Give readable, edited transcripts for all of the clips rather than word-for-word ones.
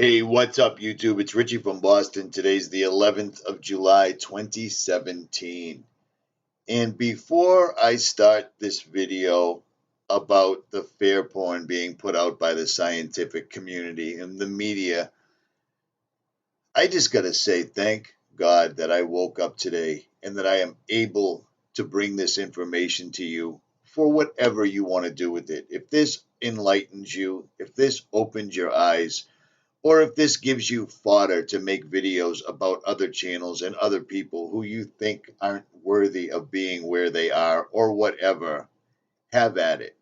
Hey, what's up, YouTube? It's Richie from Boston. Today's the 11th of July, 2017. And before I start this video about the fair porn being put out by the scientific community and the media, I just got to say thank God that I woke up today and that I am able to bring this information to you for whatever you want to do with it. If this enlightens you, if this opens your eyes, or if this gives you fodder to make videos about other channels and other people who you think aren't worthy of being where they are or whatever, have at it.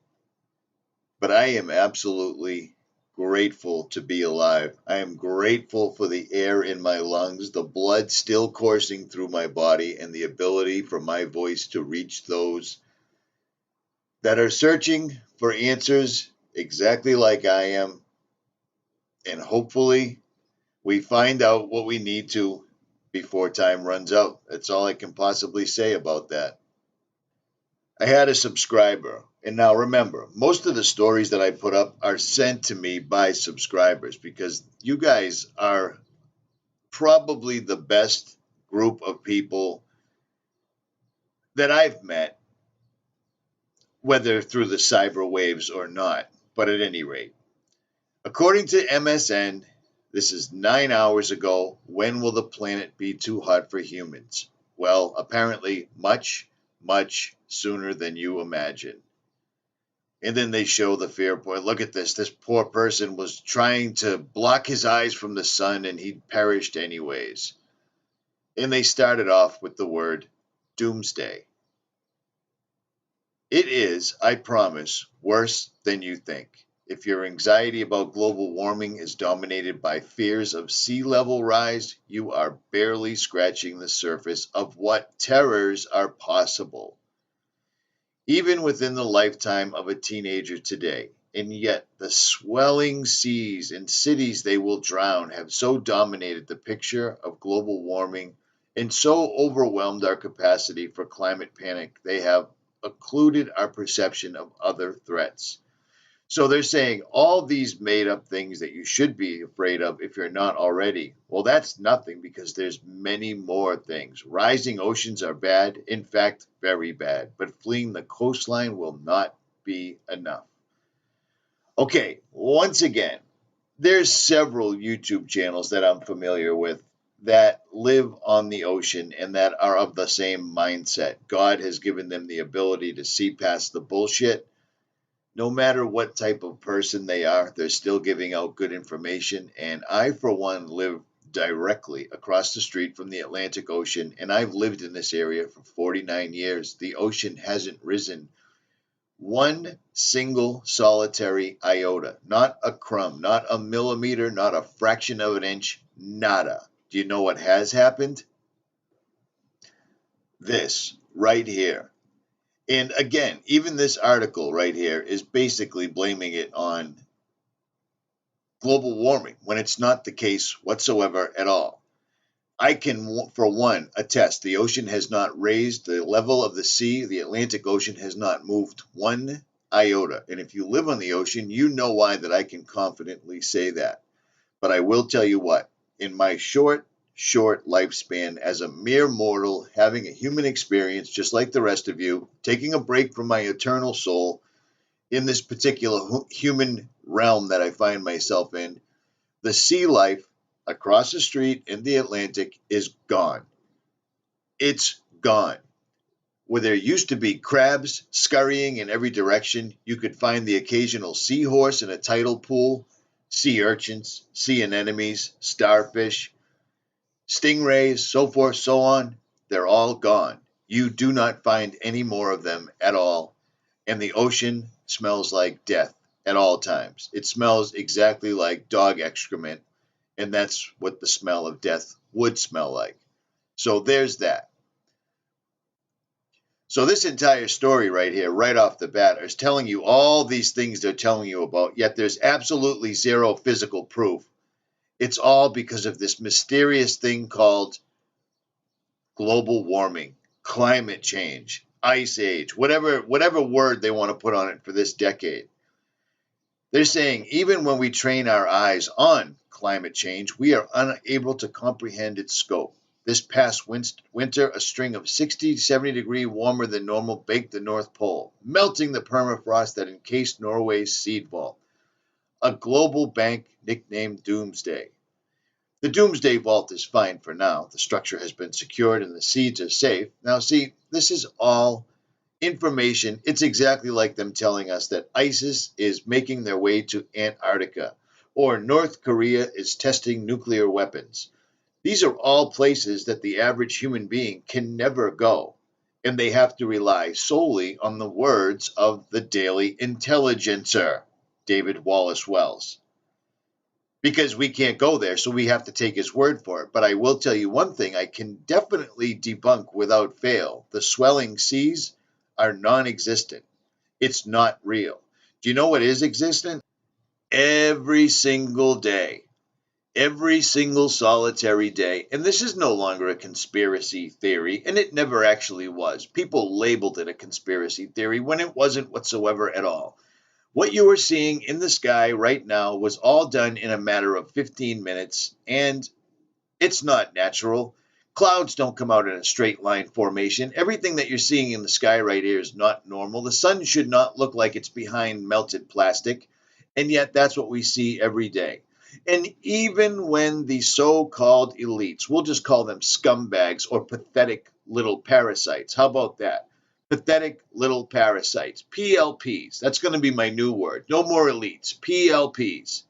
But I am absolutely grateful to be alive. I am grateful for the air in my lungs, the blood still coursing through my body, and the ability for my voice to reach those that are searching for answers exactly like I am. And hopefully we find out what we need to before time runs out. That's all I can possibly say about that. I had a subscriber, and now remember, most of the stories that I put up are sent to me by subscribers because you guys are probably the best group of people that I've met, whether through the cyber waves or not. But at any rate, according to MSN, this is 9 hours ago. When will the planet be too hot for humans? Well, apparently much, much sooner than you imagine. And then they show the fear point. Look at this. This poor person was trying to block his eyes from the sun and he perished anyways. And they started off with the word doomsday. It is, I promise, worse than you think. If your anxiety about global warming is dominated by fears of sea level rise, you are barely scratching the surface of what terrors are possible. Even within the lifetime of a teenager today, and yet the swelling seas and cities they will drown have so dominated the picture of global warming and so overwhelmed our capacity for climate panic, they have occluded our perception of other threats. So they're saying all these made up things that you should be afraid of if you're not already. Well, that's nothing because there's many more things. Rising oceans are bad, in fact, very bad, but fleeing the coastline will not be enough. Okay, once again, there's several YouTube channels that I'm familiar with that live on the ocean and that are of the same mindset. God has given them the ability to see past the bullshit. No matter what type of person they are, they're still giving out good information. And I, for one, live directly across the street from the Atlantic Ocean, and I've lived in this area for 49 years. The ocean hasn't risen one single solitary iota, not a crumb, not a millimeter, not a fraction of an inch, nada. Do you know what has happened? This right here. And again, even this article right here is basically blaming it on global warming when it's not the case whatsoever at all. I can, for one, attest the ocean has not raised the level of the sea. The Atlantic Ocean has not moved one iota. And if you live on the ocean, you know why that I can confidently say that. But I will tell you what, in my short lifespan as a mere mortal, having a human experience just like the rest of you, taking a break from my eternal soul in this particular human realm that I find myself in, the sea life across the street in the Atlantic is gone. It's gone. Where there used to be crabs scurrying in every direction, you could find the occasional seahorse in a tidal pool, sea urchins, sea anemones, starfish, stingrays, so forth, so on. They're all gone. You do not find any more of them at all. And the ocean smells like death at all times. It smells exactly like dog excrement, and that's what the smell of death would smell like. So there's that. So this entire story right here, right off the bat, is telling you all these things they're telling you about, yet there's absolutely zero physical proof. It's all because of this mysterious thing called global warming, climate change, ice age, whatever word they want to put on it for this decade. They're saying even when we train our eyes on climate change, we are unable to comprehend its scope. This past winter, a string of 60 to 70 degrees warmer than normal baked the North Pole, melting the permafrost that encased Norway's seed vault, a global bank nicknamed Doomsday. The Doomsday Vault is fine for now. The structure has been secured and the seeds are safe. Now, see, this is all information. It's exactly like them telling us that ISIS is making their way to Antarctica or North Korea is testing nuclear weapons. These are all places that the average human being can never go, and they have to rely solely on the words of the Daily Intelligencer, David Wallace Wells. Because we can't go there, so we have to take his word for it. But I will tell you one thing I can definitely debunk without fail. The swelling seas are non-existent. It's not real. Do you know what is existent? Every single day. Every single solitary day. And this is no longer a conspiracy theory, and it never actually was. People labeled it a conspiracy theory when it wasn't whatsoever at all. What you are seeing in the sky right now was all done in a matter of 15 minutes, and it's not natural. Clouds don't come out in a straight line formation. Everything that you're seeing in the sky right here is not normal. The sun should not look like it's behind melted plastic, and yet that's what we see every day. And even when the so-called elites, we'll just call them scumbags or pathetic little parasites. How about that? Pathetic little parasites. PLPs. That's going to be my new word. No more elites. PLPs.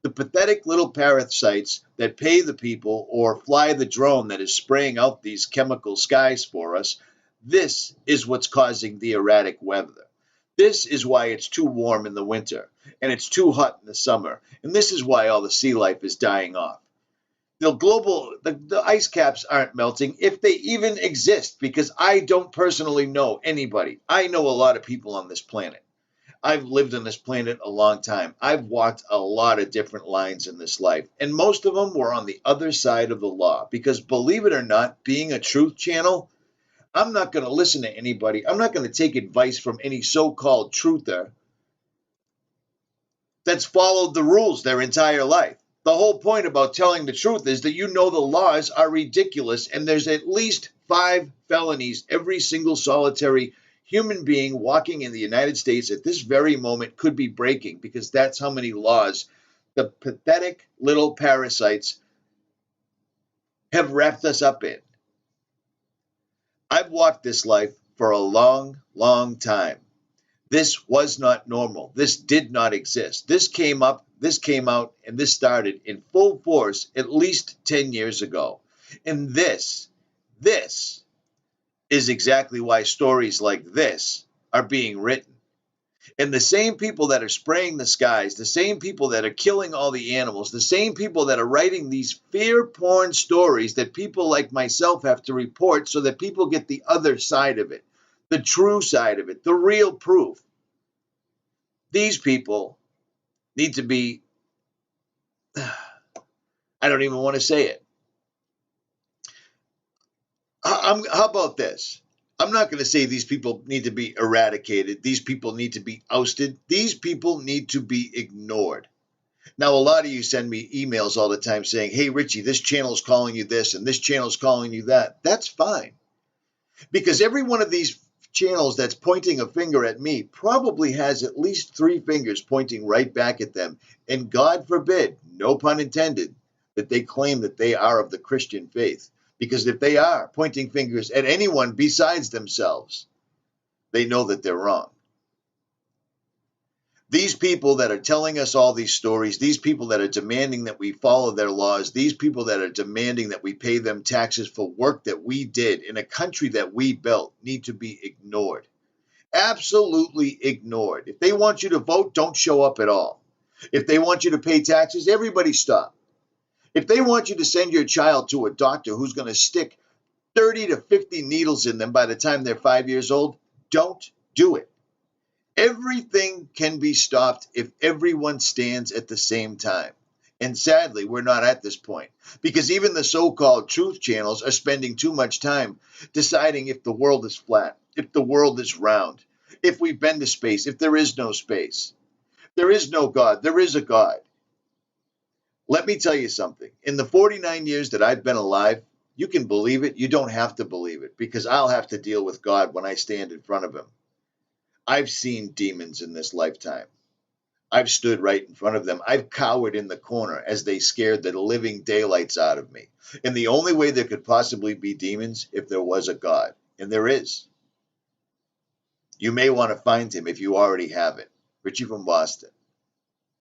The pathetic little parasites that pay the people or fly the drone that is spraying out these chemical skies for us. This is what's causing the erratic weather. This is why it's too warm in the winter and it's too hot in the summer. And this is why all the sea life is dying off. The ice caps aren't melting if they even exist, because I don't personally know anybody. I know a lot of people on this planet. I've lived on this planet a long time. I've walked a lot of different lines in this life, and most of them were on the other side of the law, because believe it or not, being a truth channel, I'm not going to listen to anybody. I'm not going to take advice from any so-called truther that's followed the rules their entire life. The whole point about telling the truth is that you know the laws are ridiculous, and there's at least 5 felonies every single solitary human being walking in the United States at this very moment could be breaking, because that's how many laws the pathetic little parasites have wrapped us up in. I've walked this life for a long, long time. This was not normal. This did not exist. This came up, this came out, and this started in full force at least 10 years ago. And this is exactly why stories like this are being written. And the same people that are spraying the skies, the same people that are killing all the animals, the same people that are writing these fear porn stories that people like myself have to report so that people get the other side of it, the true side of it, the real proof. These people need to be, I don't even want to say it. How about this? I'm not going to say these people need to be eradicated. These people need to be ousted. These people need to be ignored. Now, a lot of you send me emails all the time saying, hey, Richie, this channel is calling you this and this channel is calling you that. That's fine. Because every one of these channels that's pointing a finger at me probably has at least 3 fingers pointing right back at them. And God forbid, no pun intended, that they claim that they are of the Christian faith. Because if they are pointing fingers at anyone besides themselves, they know that they're wrong. These people that are telling us all these stories, these people that are demanding that we follow their laws, these people that are demanding that we pay them taxes for work that we did in a country that we built, need to be ignored. Absolutely ignored. If they want you to vote, don't show up at all. If they want you to pay taxes, everybody stop. If they want you to send your child to a doctor who's going to stick 30 to 50 needles in them by the time they're 5 years old, don't do it. Everything can be stopped if everyone stands at the same time. And sadly, we're not at this point, because even the so-called truth channels are spending too much time deciding if the world is flat, if the world is round, if we've been to space, if there is no space. There is no God. There is a God. Let me tell you something. In the 49 years that I've been alive, you can believe it. You don't have to believe it because I'll have to deal with God when I stand in front of him. I've seen demons in this lifetime. I've stood right in front of them. I've cowered in the corner as they scared the living daylights out of me. And the only way there could possibly be demons if there was a God. And there is. You may want to find him if you already haven't. Richie from Boston.